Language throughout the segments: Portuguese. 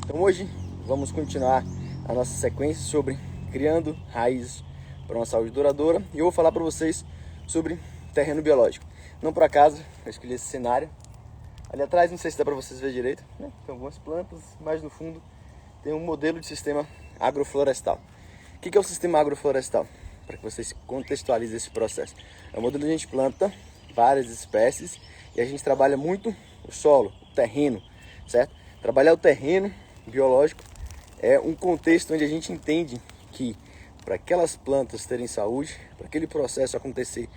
Então hoje vamos continuar a nossa sequência sobre criando raízes para uma saúde duradoura e eu vou falar para vocês sobre terreno biológico. Não por acaso eu escolhi esse cenário. Ali atrás, não sei se dá para vocês verem direito, né? Tem algumas plantas, mas no fundo tem um modelo de sistema agroflorestal. O que é o sistema agroflorestal? Para que vocês contextualizem esse processo. É um modelo onde a gente planta várias espécies e a gente trabalha muito o solo, o terreno, certo? Trabalhar o terreno biológico é um contexto onde a gente entende que para aquelas plantas terem saúde, para aquele processo acontecer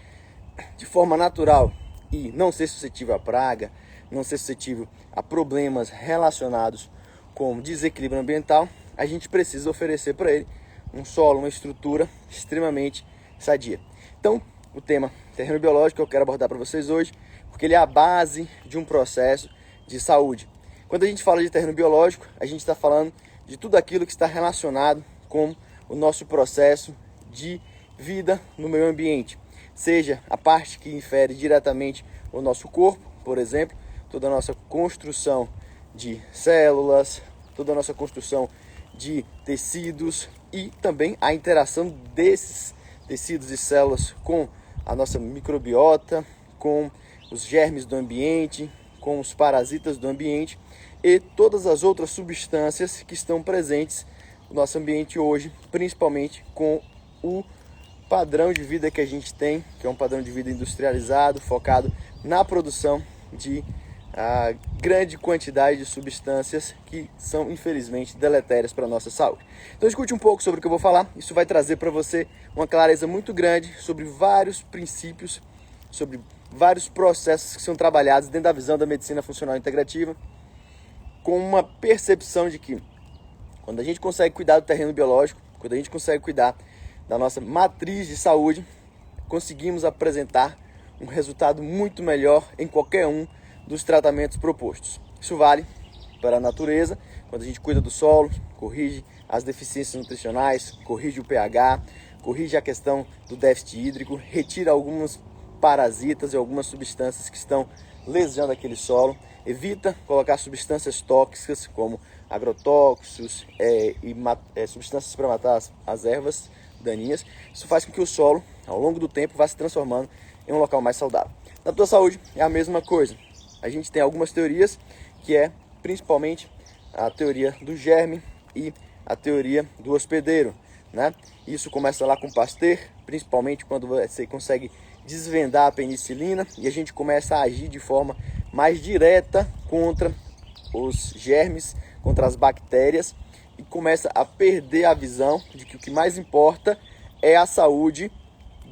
de forma natural e não ser suscetível à praga, não ser suscetível a problemas relacionados com desequilíbrio ambiental, a gente precisa oferecer para ele um solo, uma estrutura extremamente sadia. Então, o tema terreno biológico eu quero abordar para vocês hoje, porque ele é a base de um processo de saúde. Quando a gente fala de terreno biológico, a gente está falando de tudo aquilo que está relacionado com o nosso processo de vida no meio ambiente. Seja a parte que infere diretamente o nosso corpo, por exemplo, toda a nossa construção de células, toda a nossa construção de tecidos e também a interação desses tecidos e células com a nossa microbiota, com os germes do ambiente, com os parasitas do ambiente e todas as outras substâncias que estão presentes no nosso ambiente hoje, principalmente com o padrão de vida que a gente tem, que é um padrão de vida industrializado, focado na produção de grande quantidade de substâncias que são, infelizmente, deletérias para a nossa saúde. Então escute um pouco sobre o que eu vou falar, isso vai trazer para você uma clareza muito grande sobre vários princípios, sobre vários processos que são trabalhados dentro da visão da medicina funcional integrativa, com uma percepção de que quando a gente consegue cuidar do terreno biológico, quando a gente consegue cuidar da nossa matriz de saúde, conseguimos apresentar um resultado muito melhor em qualquer um dos tratamentos propostos. Isso vale para a natureza, quando a gente cuida do solo, corrige as deficiências nutricionais, corrige o pH, corrige a questão do déficit hídrico, retira alguns parasitas e algumas substâncias que estão lesando aquele solo, evita colocar substâncias tóxicas como agrotóxicos e substâncias para matar as ervas daninhas. Isso faz com que o solo, ao longo do tempo, vá se transformando em um local mais saudável. Na tua saúde é a mesma coisa. A gente tem algumas teorias, que é principalmente a teoria do germe e a teoria do hospedeiro, né? Isso começa lá com Pasteur, principalmente quando você consegue desvendar a penicilina e a gente começa a agir de forma mais direta contra os germes, contra as bactérias e começa a perder a visão de que o que mais importa é a saúde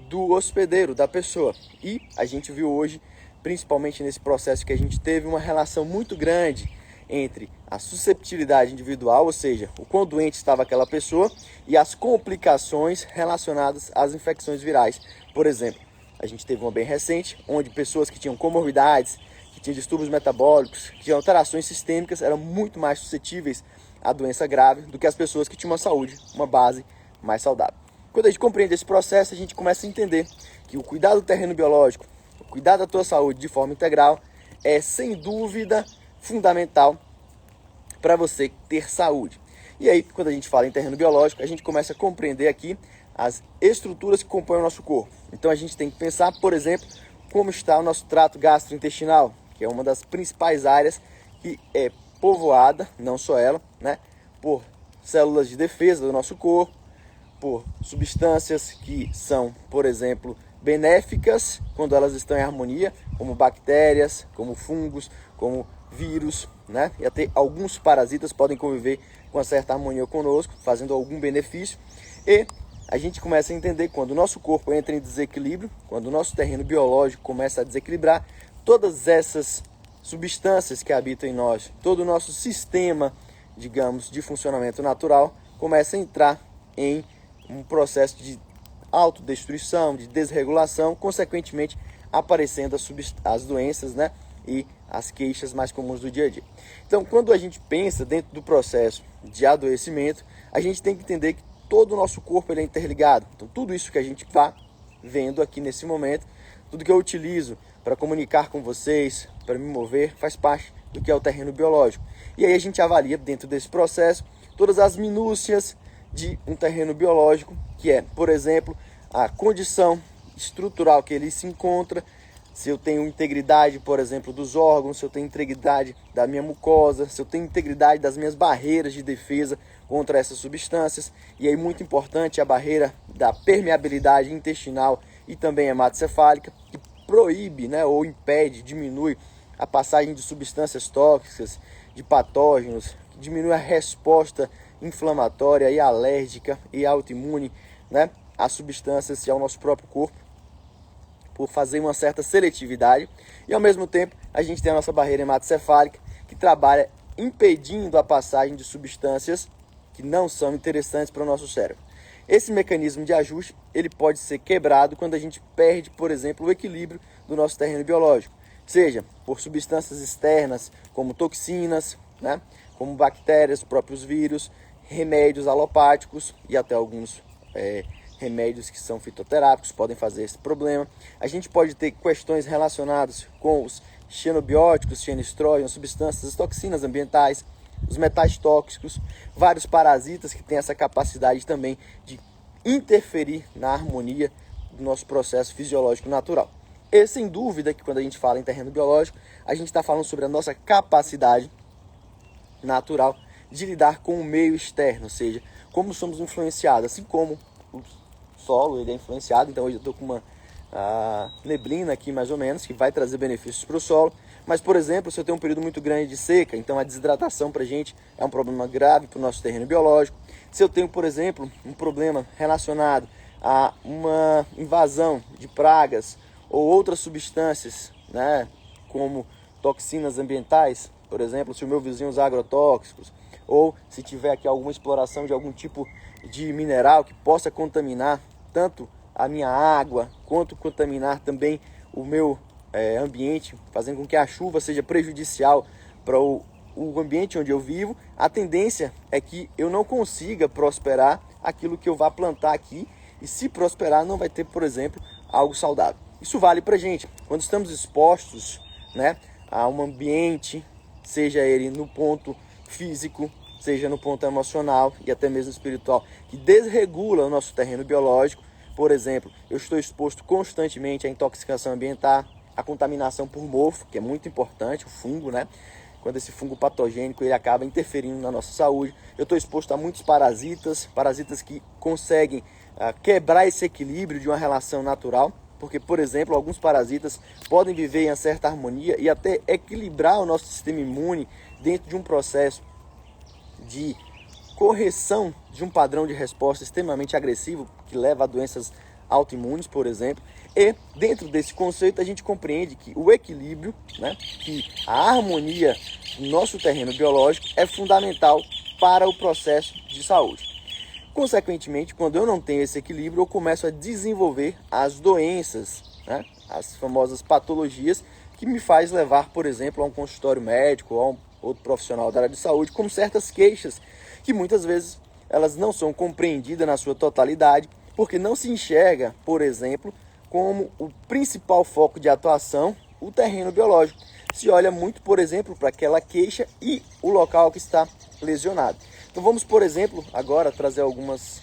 do hospedeiro, da pessoa. E a gente viu hoje, principalmente nesse processo que a gente teve, uma relação muito grande entre a susceptibilidade individual, ou seja, o quão doente estava aquela pessoa, e as complicações relacionadas às infecções virais. Por exemplo, a gente teve uma bem recente, onde pessoas que tinham comorbidades, que tinham distúrbios metabólicos, que tinham alterações sistêmicas, eram muito mais suscetíveis à doença grave do que as pessoas que tinham uma saúde, uma base mais saudável. Quando a gente compreende esse processo, a gente começa a entender que o cuidado do terreno biológico, o cuidar da tua saúde de forma integral é, sem dúvida, fundamental para você ter saúde. E aí, quando a gente fala em terreno biológico, a gente começa a compreender aqui as estruturas que compõem o nosso corpo. Então a gente tem que pensar, por exemplo, como está o nosso trato gastrointestinal, que é uma das principais áreas que é povoada, não só ela, né, por células de defesa do nosso corpo, por substâncias que são, por exemplo, benéficas quando elas estão em harmonia, como bactérias, como fungos, como vírus, né? E até alguns parasitas podem conviver com uma certa harmonia conosco, fazendo algum benefício. E a gente começa a entender quando o nosso corpo entra em desequilíbrio, quando o nosso terreno biológico começa a desequilibrar, todas essas substâncias que habitam em nós, todo o nosso sistema, digamos, de funcionamento natural, começa a entrar em um processo de autodestruição, de desregulação, consequentemente aparecendo as doenças, né? E as queixas mais comuns do dia a dia. Então, quando a gente pensa dentro do processo de adoecimento, a gente tem que entender que todo o nosso corpo ele é interligado. Então, tudo isso que a gente está vendo aqui nesse momento, tudo que eu utilizo para comunicar com vocês, para me mover, faz parte do que é o terreno biológico. E aí a gente avalia dentro desse processo todas as minúcias de um terreno biológico, que é, por exemplo, a condição estrutural que ele se encontra, se eu tenho integridade, por exemplo, dos órgãos, se eu tenho integridade da minha mucosa, se eu tenho integridade das minhas barreiras de defesa contra essas substâncias. E aí, muito importante, a barreira da permeabilidade intestinal e também hematocefálica, que proíbe, né, ou impede, diminui a passagem de substâncias tóxicas, de patógenos, que diminui a resposta inflamatória e alérgica e autoimune, né, às substâncias e ao nosso próprio corpo, por fazer uma certa seletividade. E ao mesmo tempo a gente tem a nossa barreira hematocefálica, que trabalha impedindo a passagem de substâncias que não são interessantes para o nosso cérebro. Esse mecanismo de ajuste ele pode ser quebrado quando a gente perde, por exemplo, o equilíbrio do nosso terreno biológico, seja por substâncias externas como toxinas, né, como bactérias, próprios vírus, remédios alopáticos e até alguns remédios que são fitoterápicos podem fazer esse problema. A gente pode ter questões relacionadas com os xenobióticos, xenestróions, substâncias, toxinas ambientais, os metais tóxicos, vários parasitas que têm essa capacidade também de interferir na harmonia do nosso processo fisiológico natural. E sem dúvida que quando a gente fala em terreno biológico, a gente está falando sobre a nossa capacidade natural de lidar com o meio externo, ou seja, como somos influenciados, assim como o solo ele é influenciado. Então hoje eu estou com uma neblina aqui mais ou menos, que vai trazer benefícios para o solo. Mas, por exemplo, se eu tenho um período muito grande de seca, então a desidratação para a gente é um problema grave para o nosso terreno biológico. Se eu tenho, por exemplo, um problema relacionado a uma invasão de pragas ou outras substâncias, né, como toxinas ambientais, por exemplo, se o meu vizinho usar agrotóxicos, ou se tiver aqui alguma exploração de algum tipo de mineral que possa contaminar tanto a minha água, quanto contaminar também o meu ambiente, fazendo com que a chuva seja prejudicial para o ambiente onde eu vivo, a tendência é que eu não consiga prosperar aquilo que eu vá plantar aqui, e se prosperar não vai ter, por exemplo, algo saudável. Isso vale para a gente, quando estamos expostos, né, a um ambiente, seja ele no ponto físico, seja no ponto emocional e até mesmo espiritual, que desregula o nosso terreno biológico. Por exemplo, eu estou exposto constantemente à intoxicação ambiental, à contaminação por mofo, que é muito importante, o fungo, né? Quando esse fungo patogênico ele acaba interferindo na nossa saúde. Eu estou exposto a muitos parasitas que conseguem quebrar esse equilíbrio de uma relação natural, porque, por exemplo, alguns parasitas podem viver em uma certa harmonia e até equilibrar o nosso sistema imune dentro de um processo de correção de um padrão de resposta extremamente agressivo que leva a doenças autoimunes, por exemplo. E dentro desse conceito a gente compreende que o equilíbrio, né, que a harmonia do nosso terreno biológico é fundamental para o processo de saúde. Consequentemente, quando eu não tenho esse equilíbrio, eu começo a desenvolver as doenças, né, as famosas patologias, que me faz levar, por exemplo, a um consultório médico ou a um outro profissional da área de saúde, com certas queixas que muitas vezes elas não são compreendidas na sua totalidade, porque não se enxerga, por exemplo, como o principal foco de atuação o terreno biológico. Se olha muito, por exemplo, para aquela queixa e o local que está lesionado. Então vamos, por exemplo, agora trazer algumas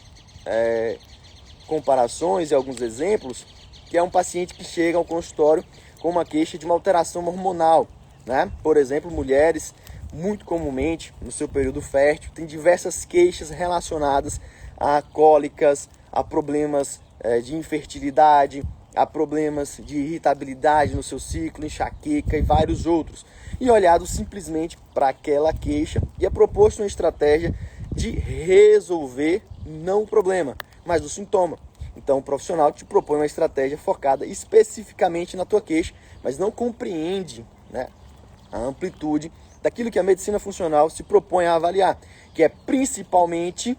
comparações e alguns exemplos, que é um paciente que chega ao consultório com uma queixa de uma alteração hormonal, né? Por exemplo, mulheres, muito comumente, no seu período fértil, têm diversas queixas relacionadas a cólicas, a problemas de infertilidade, a problemas de irritabilidade no seu ciclo, enxaqueca e vários outros. E olhado simplesmente para aquela queixa e é proposto uma estratégia de resolver não o problema, mas o sintoma. Então o profissional te propõe uma estratégia focada especificamente na tua queixa, mas não compreende, né, a amplitude daquilo que a medicina funcional se propõe a avaliar, que é principalmente,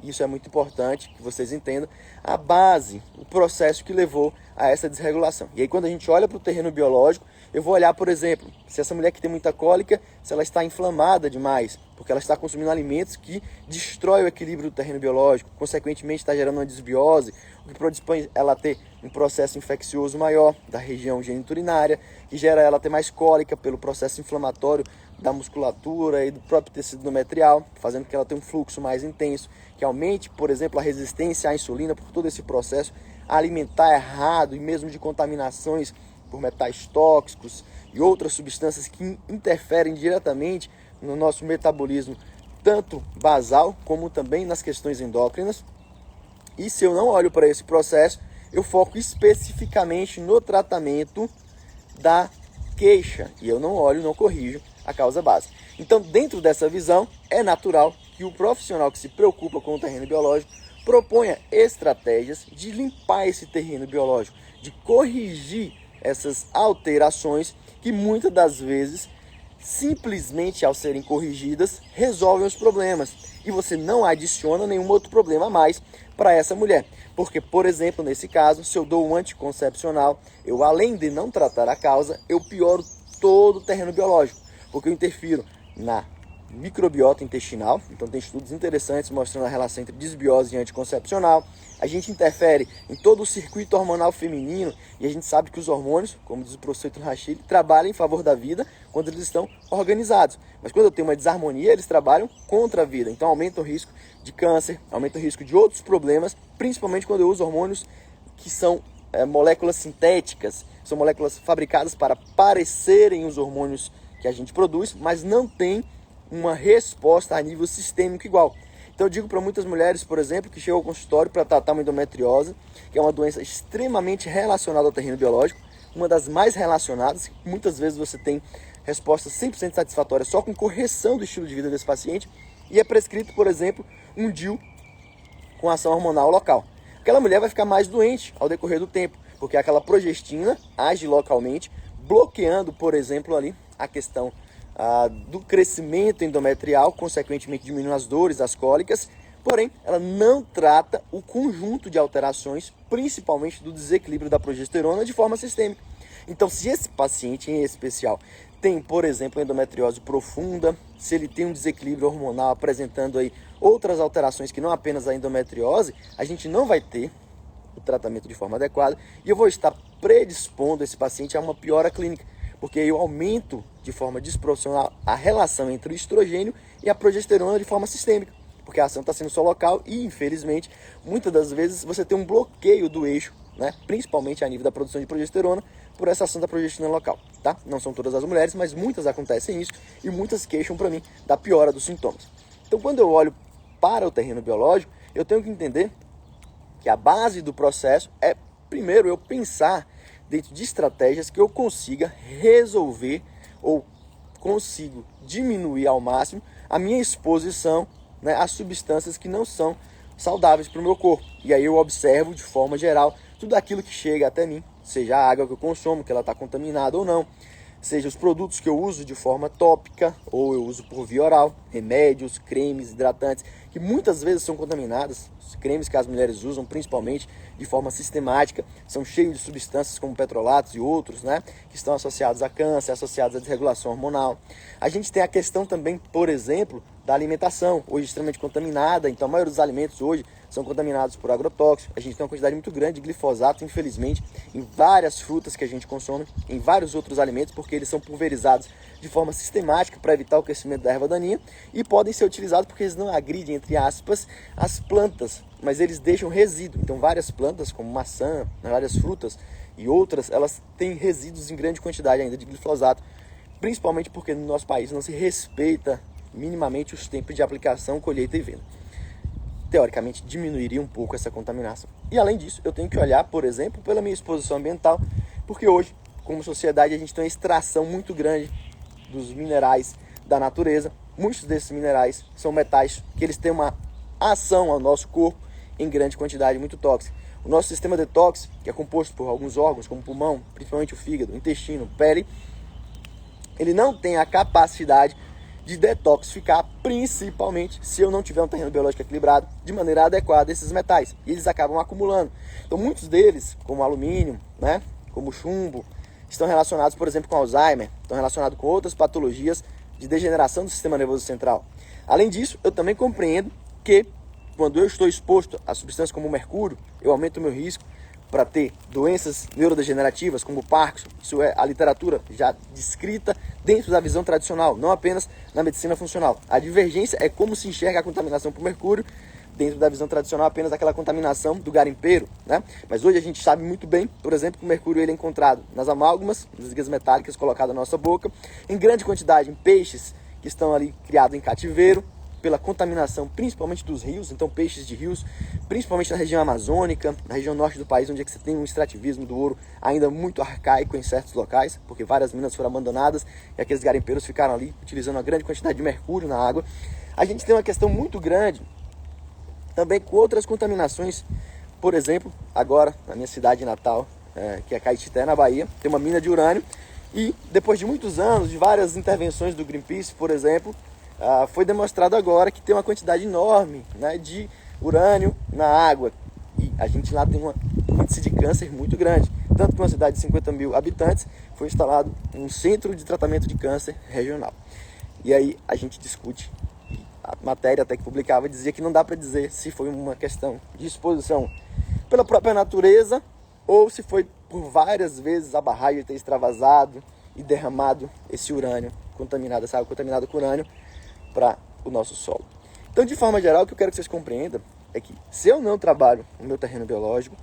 isso é muito importante que vocês entendam, a base, o processo que levou a essa desregulação. E aí quando a gente olha para o terreno biológico, Eu vou olhar, por exemplo, se essa mulher que tem muita cólica, se ela está inflamada demais, porque ela está consumindo alimentos que destroem o equilíbrio do terreno biológico, consequentemente está gerando uma desbiose, o que predispõe ela a ter um processo infeccioso maior da região geniturinária, que gera ela a ter mais cólica pelo processo inflamatório da musculatura e do próprio tecido endometrial, fazendo que ela tenha um fluxo mais intenso, que aumente, por exemplo, a resistência à insulina por todo esse processo alimentar errado e mesmo de contaminações por metais tóxicos e outras substâncias que interferem diretamente no nosso metabolismo, tanto basal como também nas questões endócrinas. E se eu não olho para esse processo, eu foco especificamente no tratamento da queixa e eu não olho, não corrijo a causa base. Então, dentro dessa visão, é natural que o profissional que se preocupa com o terreno biológico proponha estratégias de limpar esse terreno biológico, de corrigir essas alterações que muitas das vezes, simplesmente ao serem corrigidas, resolvem os problemas e você não adiciona nenhum outro problema a mais para essa mulher. Porque, por exemplo, nesse caso, se eu dou um anticoncepcional, eu além de não tratar a causa, eu pioro todo o terreno biológico, porque eu interfiro na microbiota intestinal, então tem estudos interessantes mostrando a relação entre desbiose e anticoncepcional. A gente interfere em todo o circuito hormonal feminino e a gente sabe que os hormônios, como diz o professor Ítalo Rachid, trabalham em favor da vida quando eles estão organizados. Mas quando eu tenho uma desarmonia, eles trabalham contra a vida. Então aumenta o risco de câncer, aumenta o risco de outros problemas, principalmente quando eu uso hormônios que são moléculas sintéticas, são moléculas fabricadas para parecerem os hormônios que a gente produz, mas não tem uma resposta a nível sistêmico igual. Então eu digo para muitas mulheres, por exemplo, que chegam ao consultório para tratar uma endometriose, que é uma doença extremamente relacionada ao terreno biológico, uma das mais relacionadas, muitas vezes você tem respostas 100% satisfatórias só com correção do estilo de vida desse paciente, e é prescrito, por exemplo, um DIU com ação hormonal local. Aquela mulher vai ficar mais doente ao decorrer do tempo, porque aquela progestina age localmente, bloqueando, por exemplo, ali a questão do crescimento endometrial, consequentemente diminuindo as dores, as cólicas, porém ela não trata o conjunto de alterações, principalmente do desequilíbrio da progesterona de forma sistêmica. Então, se esse paciente em especial tem, por exemplo, endometriose profunda, se ele tem um desequilíbrio hormonal apresentando aí outras alterações que não apenas a endometriose, a gente não vai ter o tratamento de forma adequada e eu vou estar predispondo esse paciente a uma piora clínica, porque eu aumento de forma desproporcional a relação entre o estrogênio e a progesterona de forma sistêmica, porque a ação está sendo só local e, infelizmente, muitas das vezes você tem um bloqueio do eixo, né? Principalmente a nível da produção de progesterona, por essa ação da progesterona local, tá? Não são todas as mulheres, mas muitas acontecem isso e muitas queixam para mim da piora dos sintomas. Então, quando eu olho para o terreno biológico, eu tenho que entender que a base do processo é, primeiro, eu pensar dentro de estratégias que eu consiga resolver ou consigo diminuir ao máximo a minha exposição, né, a substâncias que não são saudáveis para o meu corpo. E aí eu observo de forma geral tudo aquilo que chega até mim, seja a água que eu consumo, que ela está contaminada ou não, seja os produtos que eu uso de forma tópica ou eu uso por via oral, remédios, cremes, hidratantes, que muitas vezes são contaminadas. Os cremes que as mulheres usam, principalmente de forma sistemática, são cheios de substâncias como petrolatos e outros, né, que estão associados a câncer, associados à desregulação hormonal. A gente tem a questão também, por exemplo, da alimentação, hoje extremamente contaminada. Então a maioria dos alimentos hoje são contaminados por agrotóxicos. A gente tem uma quantidade muito grande de glifosato, infelizmente, em várias frutas que a gente consome, em vários outros alimentos, porque eles são pulverizados de forma sistemática para evitar o crescimento da erva daninha e podem ser utilizados porque eles não agridem, entre aspas, as plantas, mas eles deixam resíduo. Então várias plantas, como maçã, várias frutas e outras, elas têm resíduos em grande quantidade ainda de glifosato, principalmente porque no nosso país não se respeita minimamente os tempos de aplicação, colheita e venda. Teoricamente, diminuiria um pouco essa contaminação. E além disso, eu tenho que olhar, por exemplo, pela minha exposição ambiental, porque hoje, como sociedade, a gente tem uma extração muito grande dos minerais da natureza. Muitos desses minerais são metais que eles têm uma ação ao nosso corpo em grande quantidade, muito tóxica. O nosso sistema detox, que é composto por alguns órgãos, como pulmão, principalmente o fígado, intestino, pele, ele não tem a capacidade de detoxificar, principalmente se eu não tiver um terreno biológico equilibrado de maneira adequada esses metais. E eles acabam acumulando. Então muitos deles, como alumínio, né, como chumbo, estão relacionados, por exemplo, com Alzheimer, estão relacionados com outras patologias de degeneração do sistema nervoso central. Além disso, eu também compreendo que quando eu estou exposto a substâncias como o mercúrio, eu aumento o meu risco para ter doenças neurodegenerativas como Parkinson. Isso é a literatura já descrita dentro da visão tradicional, não apenas na medicina funcional. A divergência é como se enxerga a contaminação por mercúrio dentro da visão tradicional, apenas aquela contaminação do garimpeiro, né? Mas hoje a gente sabe muito bem, por exemplo, que o mercúrio ele é encontrado nas amálgamas, nas guias metálicas colocadas na nossa boca, em grande quantidade em peixes que estão ali criados em cativeiro, pela contaminação principalmente dos rios, então peixes de rios, principalmente na região amazônica, na região norte do país, onde é que você tem um extrativismo do ouro ainda muito arcaico em certos locais, porque várias minas foram abandonadas e aqueles garimpeiros ficaram ali utilizando uma grande quantidade de mercúrio na água. A gente tem uma questão muito grande também com outras contaminações, por exemplo, agora na minha cidade natal, que é Caetité, na Bahia, tem uma mina de urânio e depois de muitos anos, de várias intervenções do Greenpeace, por exemplo, foi demonstrado agora que tem uma quantidade enorme, né, de urânio na água e a gente lá tem um índice de câncer muito grande. Tanto que uma cidade de 50 mil habitantes foi instalado um centro de tratamento de câncer regional. E aí a gente discute, a matéria até que publicava dizia que não dá para dizer se foi uma questão de exposição pela própria natureza ou se foi por várias vezes a barragem ter extravasado e derramado esse urânio contaminado, essa água contaminada com urânio para o nosso solo. Então, de forma geral, o que eu quero que vocês compreendam é que se eu não trabalho no meu terreno biológico,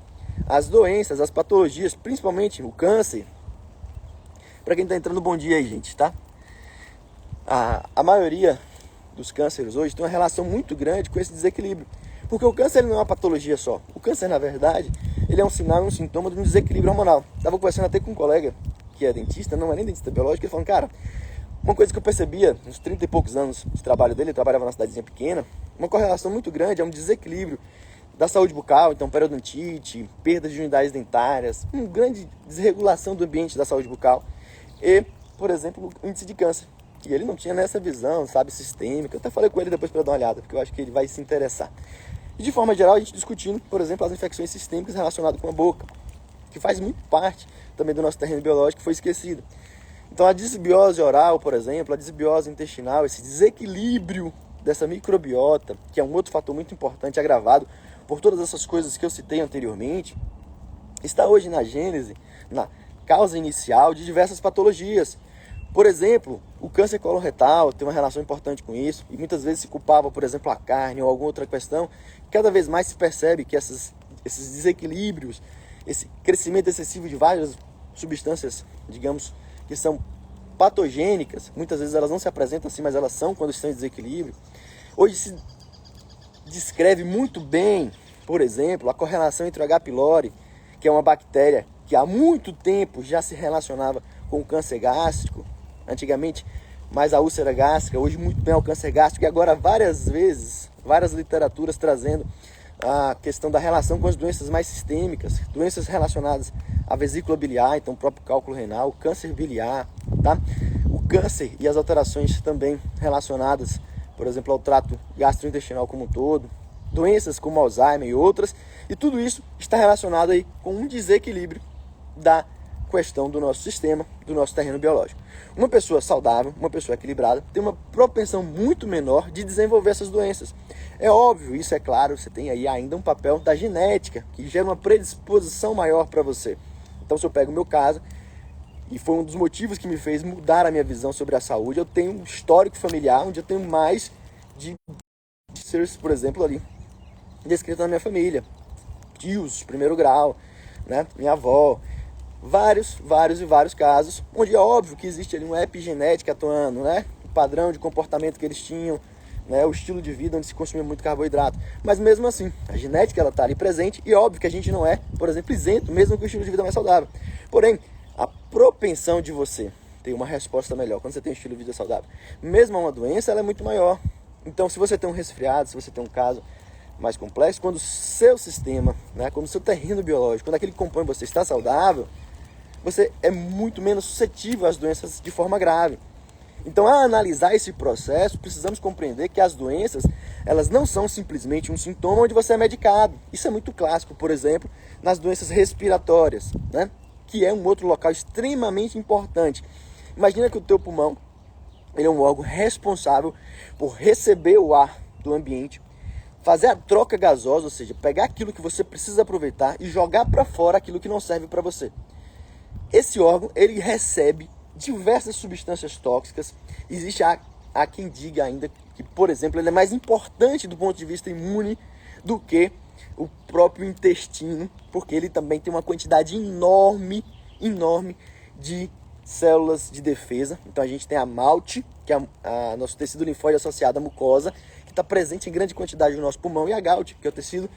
as doenças, as patologias, principalmente o câncer, para quem está entrando, bom dia aí, gente, tá? A maioria dos cânceres hoje tem uma relação muito grande com esse desequilíbrio. Porque o câncer ele não é uma patologia só. O câncer, na verdade, ele é um sinal e um sintoma de um desequilíbrio hormonal. Estava conversando até com um colega que é dentista, não é nem dentista biológico, ele falando, cara, uma coisa que eu percebia nos 30 e poucos anos de trabalho dele, ele trabalhava numa cidadezinha pequena, uma correlação muito grande é um desequilíbrio da saúde bucal, então periodontite, perda de unidades dentárias, uma grande desregulação do ambiente da saúde bucal e, por exemplo, o índice de câncer. E ele não tinha nessa visão, sabe, sistêmica. Eu até falei com ele depois para dar uma olhada, porque eu acho que ele vai se interessar. E de forma geral, a gente discutindo, por exemplo, as infecções sistêmicas relacionadas com a boca, que faz muito parte também do nosso terreno biológico, que foi esquecido. Então a disbiose oral, por exemplo, a disbiose intestinal, esse desequilíbrio dessa microbiota, que é um outro fator muito importante, agravado por todas essas coisas que eu citei anteriormente, está hoje na gênese, na causa inicial de diversas patologias. Por exemplo, o câncer coloretal tem uma relação importante com isso, e muitas vezes se culpava, por exemplo, a carne ou alguma outra questão. Cada vez mais se percebe que esses desequilíbrios, esse crescimento excessivo de várias substâncias, digamos, que são patogênicas, muitas vezes elas não se apresentam assim, mas elas são quando estão em desequilíbrio. Hoje se descreve muito bem, por exemplo, a correlação entre o H. pylori, que é uma bactéria que há muito tempo já se relacionava com o câncer gástrico, antigamente mais a úlcera gástrica, hoje muito bem ao câncer gástrico, e agora várias vezes, várias literaturas trazendo a questão da relação com as doenças mais sistêmicas, doenças relacionadas à vesícula biliar, então o próprio cálculo renal, o câncer biliar, tá? O câncer e as alterações também relacionadas, por exemplo, ao trato gastrointestinal como um todo, doenças como Alzheimer e outras, e tudo isso está relacionado aí com um desequilíbrio da questão do nosso sistema, do nosso terreno biológico. Uma pessoa saudável, uma pessoa equilibrada, tem uma propensão muito menor de desenvolver essas doenças. É óbvio, isso é claro, você tem aí ainda um papel da genética, que gera uma predisposição maior para você. Então, se eu pego o meu caso, e foi um dos motivos que me fez mudar a minha visão sobre a saúde, eu tenho um histórico familiar, onde eu tenho mais de cânceres, por exemplo, ali, descrito na minha família. Tios, primeiro grau, né? Minha avó, vários casos, onde é óbvio que existe ali uma epigenética atuando, né? O padrão de comportamento que eles tinham, né? O estilo de vida onde se consumia muito carboidrato. Mas mesmo assim, a genética ela está ali presente e é óbvio que a gente não é, por exemplo, isento, mesmo com o estilo de vida mais saudável. Porém, a propensão de você ter uma resposta melhor quando você tem um estilo de vida saudável, mesmo a uma doença, ela é muito maior. Então, se você tem um resfriado, se você tem um caso mais complexo, quando o seu sistema, né, quando o seu terreno biológico, quando aquele que compõe você está saudável, você é muito menos suscetível às doenças de forma grave. Então, ao analisar esse processo, precisamos compreender que as doenças, elas não são simplesmente um sintoma onde você é medicado. Isso é muito clássico, por exemplo, nas doenças respiratórias, né? que é um outro local extremamente importante. Imagina que o teu pulmão, ele é um órgão responsável por receber o ar do ambiente, fazer a troca gasosa, ou seja, pegar aquilo que você precisa aproveitar e jogar para fora aquilo que não serve para você. Esse órgão, ele recebe diversas substâncias tóxicas. Existe há quem diga ainda que, por exemplo, ele é mais importante do ponto de vista imune do que o próprio intestino, porque ele também tem uma quantidade enorme de células de defesa. Então a gente tem a MALT, que é nosso tecido linfóide associado à mucosa, que está presente em grande quantidade no nosso pulmão, e a GALT, que é o tecido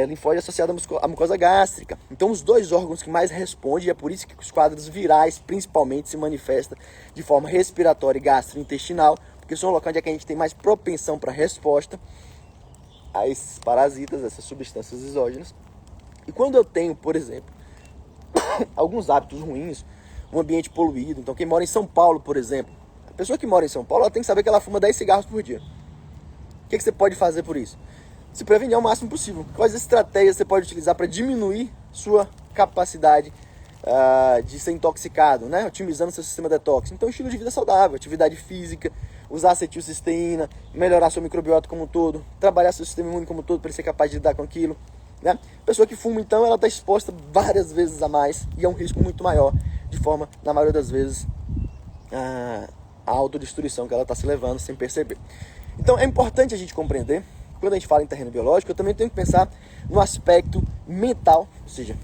linfóide associado à mucosa gástrica. Então os dois órgãos que mais respondem, e é por isso que os quadros virais principalmente se manifestam de forma respiratória e gastrointestinal, porque são o local onde é que a gente tem mais propensão para resposta a esses parasitas, essas substâncias exógenas. E quando eu tenho, por exemplo, alguns hábitos ruins, um ambiente poluído, então quem mora em São Paulo, por exemplo, a pessoa que mora em São Paulo, ela tem que saber que ela fuma 10 cigarros por dia. O que você pode fazer por isso? Se prevenir ao máximo possível. Quais estratégias você pode utilizar para diminuir sua capacidade de ser intoxicado, né? Otimizando seu sistema detox? Então, estilo de vida saudável, atividade física, usar acetilcisteína, melhorar sua microbiota como um todo, trabalhar seu sistema imune como um todo para ele ser capaz de lidar com aquilo, né? Pessoa que fuma, então, ela está exposta várias vezes a mais e é um risco muito maior, de forma, na maioria das vezes, a autodestruição que ela está se levando sem perceber. Então, é importante a gente compreender, quando a gente fala em terreno biológico, eu também tenho que pensar no aspecto mental, ou seja,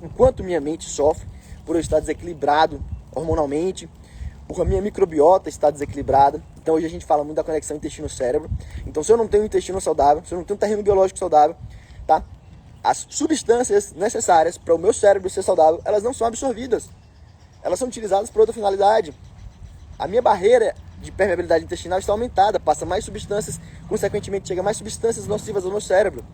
enquanto minha mente sofre por eu estar desequilibrado hormonalmente, por a minha microbiota estar desequilibrada. Então hoje a gente fala muito da conexão intestino-cérebro. Então se eu não tenho um intestino saudável, se eu não tenho um terreno biológico saudável, tá? As substâncias necessárias para o meu cérebro ser saudável, elas não são absorvidas. Elas são utilizadas para outra finalidade. A minha barreira de permeabilidade intestinal está aumentada, passa mais substâncias, consequentemente chega mais substâncias nocivas ao meu cérebro.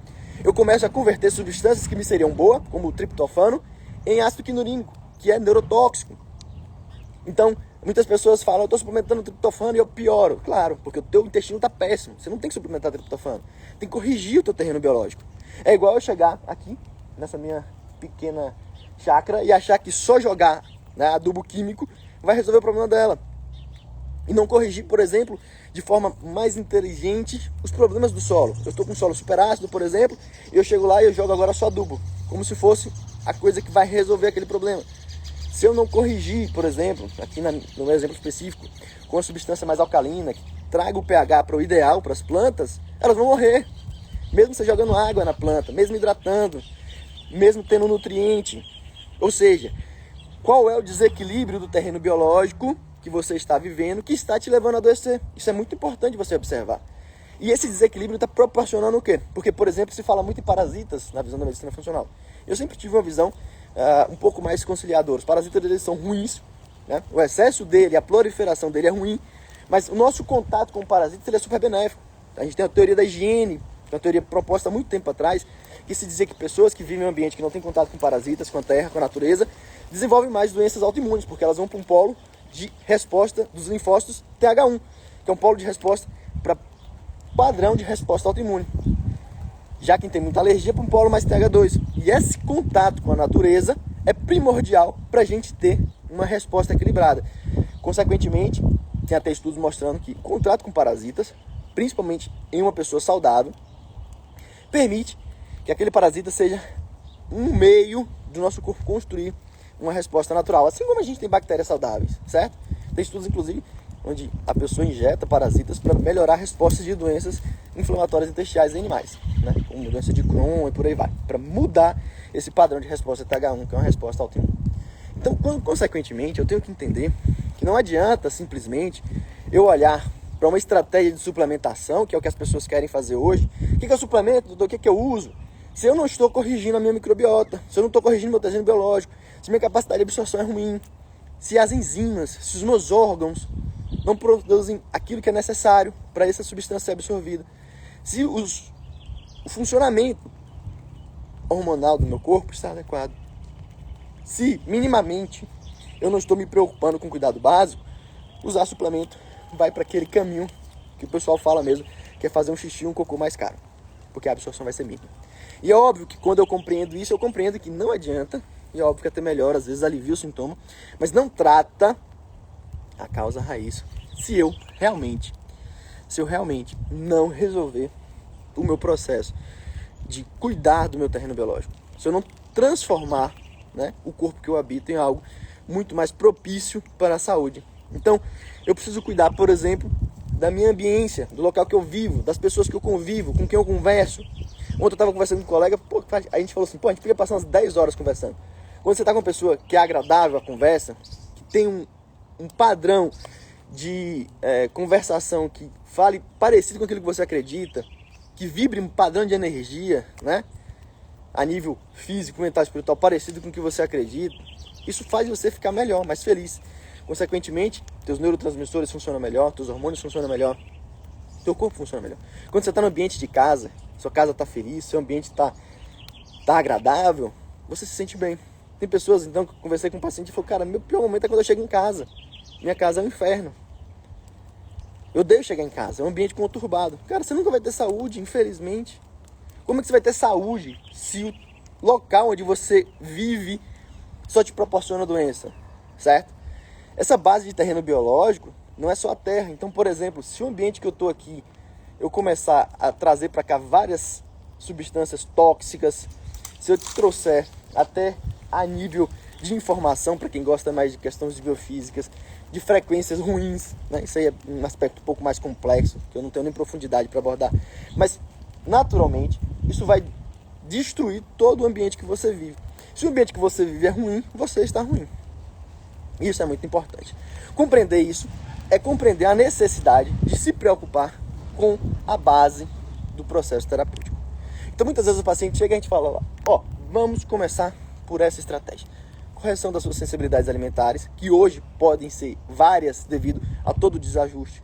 Eu começo a converter substâncias que me seriam boas, como o triptofano, em ácido quinurínico, que é neurotóxico. Então, muitas pessoas falam, eu estou suplementando triptofano e eu pioro. Claro, porque o teu intestino está péssimo. Você não tem que suplementar triptofano. Tem que corrigir o teu terreno biológico. É igual eu chegar aqui, nessa minha pequena chácara, e achar que só jogar, né, adubo químico vai resolver o problema dela. E não corrigir, por exemplo, de forma mais inteligente os problemas do solo. Eu estou com um solo super ácido, por exemplo, e eu chego lá e eu jogo agora só adubo, como se fosse a coisa que vai resolver aquele problema. Se eu não corrigir, por exemplo, aqui no meu exemplo específico, com uma substância mais alcalina, que traga o pH para o ideal para as plantas, elas vão morrer. Mesmo você jogando água na planta, mesmo hidratando, mesmo tendo nutriente. Ou seja, qual é o desequilíbrio do terreno biológico que você está vivendo, que está te levando a adoecer? Isso é muito importante você observar. E esse desequilíbrio está proporcionando o quê? Porque, por exemplo, se fala muito em parasitas na visão da medicina funcional. Eu sempre tive uma visão um pouco mais conciliadora. Os parasitas eles são ruins, né? O excesso dele, a proliferação dele é ruim, mas o nosso contato com o parasita ele é super benéfico. A gente tem a teoria da higiene, uma teoria proposta há muito tempo atrás, que se dizia que pessoas que vivem em um ambiente que não tem contato com parasitas, com a terra, com a natureza, desenvolvem mais doenças autoimunes, porque elas vão para um polo de resposta dos linfócitos TH1, que é um polo de resposta para padrão de resposta autoimune. Já quem tem muita alergia para um polo mais TH2. E esse contato com a natureza é primordial para a gente ter uma resposta equilibrada. Consequentemente, tem até estudos mostrando que o contato com parasitas, principalmente em uma pessoa saudável, permite que aquele parasita seja um meio do nosso corpo construir uma resposta natural. Assim como a gente tem bactérias saudáveis, certo? Tem estudos, inclusive, onde a pessoa injeta parasitas para melhorar respostas de doenças inflamatórias intestinais em animais, né? Como doença de Crohn e por aí vai, para mudar esse padrão de resposta TH1, que é uma resposta autoimune. Então, consequentemente, eu tenho que entender que não adianta simplesmente eu olhar para uma estratégia de suplementação, que é o que as pessoas querem fazer hoje. O que eu suplemento, doutor? O que eu uso? Se eu não estou corrigindo a minha microbiota, se eu não estou corrigindo meu terreno biológico, se minha capacidade de absorção é ruim, se as enzimas, se os meus órgãos não produzem aquilo que é necessário para essa substância ser absorvida, se o funcionamento hormonal do meu corpo está adequado, se minimamente eu não estou me preocupando com cuidado básico, usar suplemento vai para aquele caminho que o pessoal fala mesmo, que é fazer um xixi e um cocô mais caro, porque a absorção vai ser mínima. E é óbvio que quando eu compreendo isso, eu compreendo que não adianta e óbvio que até melhora, às vezes alivia o sintoma, mas não trata a causa raiz. Se eu realmente não resolver o meu processo de cuidar do meu terreno biológico, se eu não transformar, né, o corpo que eu habito em algo muito mais propício para a saúde. Então, eu preciso cuidar, por exemplo, da minha ambiência, do local que eu vivo, das pessoas que eu convivo, com quem eu converso. Ontem eu estava conversando com um colega, a gente falou assim, a gente podia passar umas 10 horas conversando. Quando você está com uma pessoa que é agradável a conversa, que tem um padrão de conversação que fale parecido com aquilo que você acredita, que vibre um padrão de energia, né? A nível físico, mental, espiritual, parecido com o que você acredita, isso faz você ficar melhor, mais feliz. Consequentemente, teus neurotransmissores funcionam melhor, teus hormônios funcionam melhor, teu corpo funciona melhor. Quando você está no ambiente de casa, sua casa está feliz, seu ambiente está agradável, você se sente bem. Tem pessoas, então, que eu conversei com um paciente e falou, cara, meu pior momento é quando eu chego em casa. Minha casa é um inferno. Eu odeio chegar em casa, é um ambiente conturbado. Cara, você nunca vai ter saúde, infelizmente. Como é que você vai ter saúde se o local onde você vive só te proporciona doença, certo? Essa base de terreno biológico não é só a terra. Então, por exemplo, se o ambiente que eu estou aqui, eu começar a trazer para cá várias substâncias tóxicas, se eu te trouxer até a nível de informação, para quem gosta mais de questões de biofísicas, de frequências ruins, né? Isso aí é um aspecto um pouco mais complexo, que eu não tenho nem profundidade para abordar. Mas, naturalmente, isso vai destruir todo o ambiente que você vive. Se o ambiente que você vive é ruim, você está ruim. Isso é muito importante. Compreender isso é compreender a necessidade de se preocupar com a base do processo terapêutico. Então, muitas vezes o paciente chega e a gente fala, vamos começar por essa estratégia. Correção das suas sensibilidades alimentares, que hoje podem ser várias devido a todo o desajuste.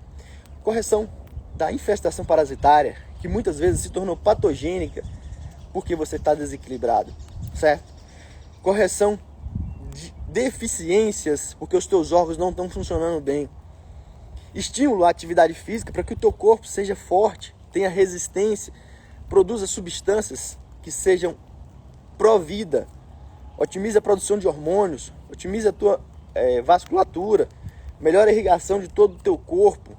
Correção da infestação parasitária, que muitas vezes se tornou patogênica porque você está desequilibrado, certo? Correção de deficiências, porque os teus órgãos não estão funcionando bem. Estímulo à atividade física para que o teu corpo seja forte, tenha resistência, produza substâncias que sejam pró-vida. Otimiza a produção de hormônios, otimiza a tua vasculatura, melhora a irrigação de todo o teu corpo.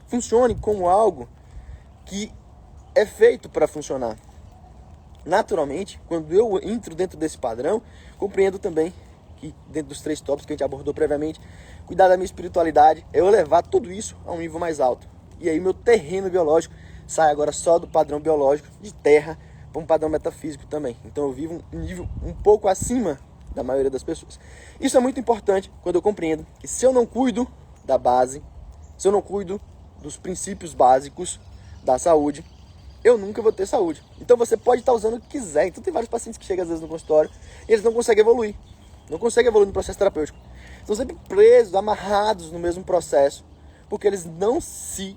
Funcione como algo que é feito para funcionar. Naturalmente, quando eu entro dentro desse padrão, compreendo também que dentro dos 3 tópicos que a gente abordou previamente, cuidar da minha espiritualidade é eu levar tudo isso a um nível mais alto. E aí meu terreno biológico sai agora só do padrão biológico de terra para um padrão metafísico também. Então eu vivo um nível um pouco acima da maioria das pessoas. Isso é muito importante quando eu compreendo que se eu não cuido da base, se eu não cuido dos princípios básicos da saúde, eu nunca vou ter saúde. Então você pode estar usando o que quiser. Então tem vários pacientes que chegam às vezes no consultório e eles não conseguem evoluir. Não conseguem evoluir no processo terapêutico. Estão sempre presos, amarrados no mesmo processo, porque eles não se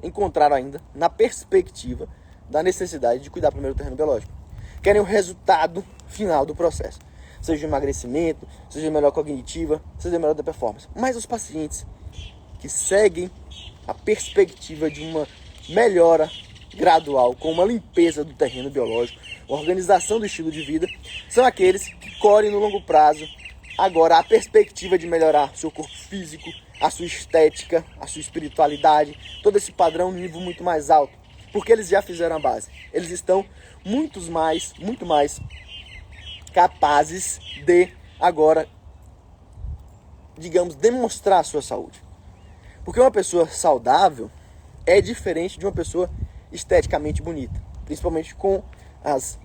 encontraram ainda na perspectiva da necessidade de cuidar primeiro do terreno biológico. Querem o resultado final do processo. Seja emagrecimento, seja melhor cognitiva, seja melhor da performance. Mas os pacientes que seguem a perspectiva de uma melhora gradual, com uma limpeza do terreno biológico, organização do estilo de vida, são aqueles que correm no longo prazo agora a perspectiva de melhorar seu corpo físico, a sua estética, a sua espiritualidade, todo esse padrão no nível muito mais alto, porque eles já fizeram a base. Eles estão muito mais capazes de agora, digamos, demonstrar a sua saúde. Porque uma pessoa saudável é diferente de uma pessoa esteticamente bonita, principalmente com as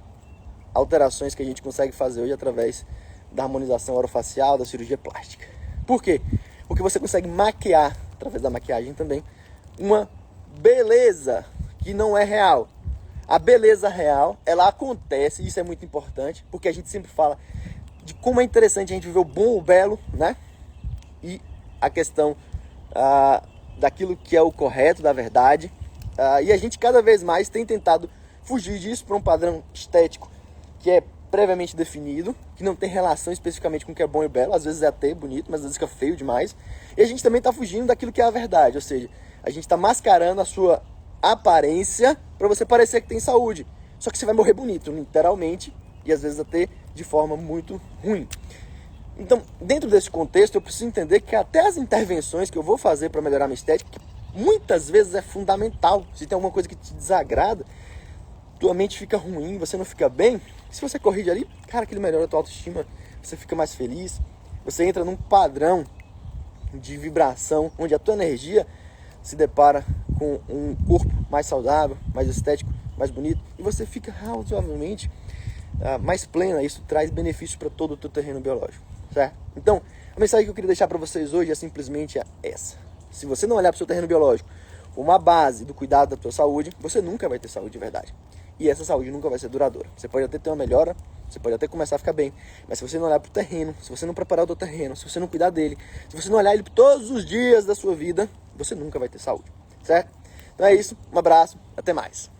alterações que a gente consegue fazer hoje através da harmonização orofacial, da cirurgia plástica. Por quê? Porque você consegue maquiar, através da maquiagem também, uma beleza que não é real. A beleza real, ela acontece, e isso é muito importante, porque a gente sempre fala de como é interessante a gente viver o bom, o belo, né? E a questão daquilo que é o correto, da verdade. E a gente cada vez mais tem tentado fugir disso para um padrão estético que é previamente definido, que não tem relação especificamente com o que é bom e belo. Às vezes é até bonito, mas às vezes fica feio demais. E a gente também está fugindo daquilo que é a verdade, ou seja, a gente está mascarando a sua aparência para você parecer que tem saúde. Só que você vai morrer bonito, literalmente, e às vezes até de forma muito ruim. Então, dentro desse contexto, eu preciso entender que até as intervenções que eu vou fazer para melhorar minha estética, que muitas vezes é fundamental. Se tem alguma coisa que te desagrada, tua mente fica ruim, você não fica bem, se você corrige ali, cara, aquilo melhora a tua autoestima, você fica mais feliz, você entra num padrão de vibração, onde a tua energia se depara com um corpo mais saudável, mais estético, mais bonito, e você fica razoavelmente mais plena. Isso traz benefícios para todo o teu terreno biológico, certo? Então, a mensagem que eu queria deixar para vocês hoje é simplesmente essa. Se você não olhar para o seu terreno biológico como uma base do cuidado da tua saúde, você nunca vai ter saúde de verdade. E essa saúde nunca vai ser duradoura. Você pode até ter uma melhora, você pode até começar a ficar bem, mas se você não olhar para o terreno, se você não preparar o teu terreno, se você não cuidar dele, se você não olhar ele todos os dias da sua vida, você nunca vai ter saúde, certo? Então é isso, um abraço, até mais.